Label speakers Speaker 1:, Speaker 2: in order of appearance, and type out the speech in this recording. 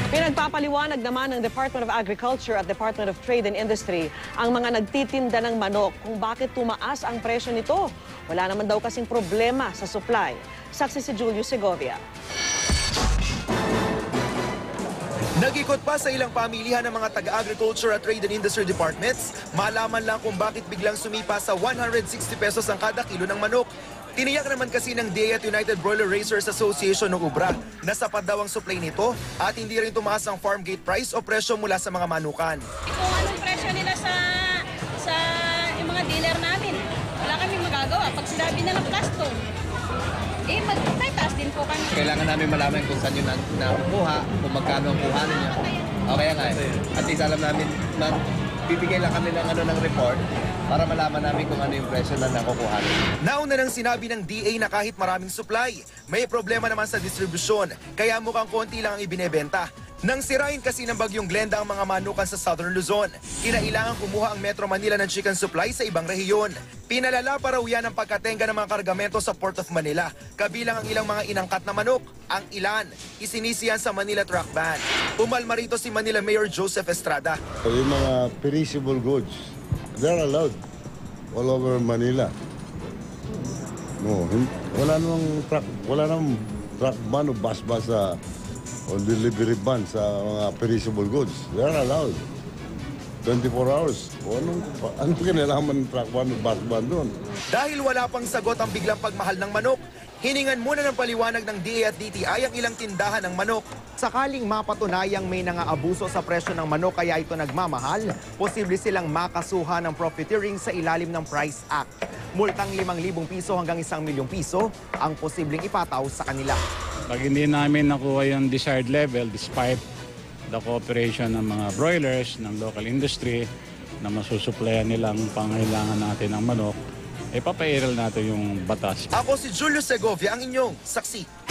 Speaker 1: Pinagpapaliwanag naman ng Department of Agriculture at Department of Trade and Industry ang mga nagtitinda ng manok kung bakit tumaas ang presyo nito. Wala naman daw kasing problema sa supply. Saksi si Julius Segovia.
Speaker 2: Nag-ikot pa sa ilang pamilihan ng mga taga-agriculture at trade and industry departments, malaman lang kung bakit biglang sumipa sa 160 pesos ang kada kilo ng manok. Tiniyak naman kasi ng DA at United Broiler Raisers Association ng Ubra na sapat daw ang supply nito at hindi rin tumaas ang farm gate price o presyo mula sa mga manukan.
Speaker 3: Kung anong presyo nila sa yung mga dealer namin, wala kaming magagawa. Pag sinabi na ng plastong, magtataas din po kami.
Speaker 4: Kailangan namin malaman kung saan yun nakukuha, kung magkano ang kuhanin niya. O kaya nga at least alam namin, bibigay lang kami ng report para malaman namin kung ano yung presyo na nakukuhanin.
Speaker 2: Nauna nang sinabi ng DA na kahit maraming supply, may problema naman sa distribusyon, kaya mukhang konti lang ang ibinebenta. Nang sirain kasi ng bagyong Glenda ang mga manukan sa Southern Luzon, kinailangan kumuha ang Metro Manila ng chicken supply sa ibang rehiyon. Pinalala pa raw yan ang pagkatenga ng mga kargamento sa Port of Manila, kabilang ang ilang mga inangkat na manok. Ang ilan, isinisiyan sa Manila Truck Ban. Umalma rito si Manila Mayor Joseph Estrada.
Speaker 5: Yung mga perishable goods, they're allowed all over Manila. No, wala namang truck ban o bus o delivery ban sa mga perishable goods. They're allowed. 24 hours. Ano kinalaman ng truck ban o bus ban doon?
Speaker 2: Dahil wala pang sagot ang biglang pagmahal ng manok, hiningan muna ng paliwanag ng DA at DTI ang ilang tindahan ng manok.
Speaker 6: Sakaling mapatunayang may nangaabuso sa presyo ng manok kaya ito nagmamahal, posible silang makasuhan ng profiteering sa ilalim ng Price Act. Multang 5,000 piso hanggang 1,000,000 piso ang posibleng ipataw sa kanila.
Speaker 7: Pag hindi namin nakuha yung desired level despite the cooperation ng mga broilers, ng local industry na masusuplayan nilang pangailangan natin ng manok, papairal natin yung batas.
Speaker 2: Ako si Julius Segovia, ang inyong saksi.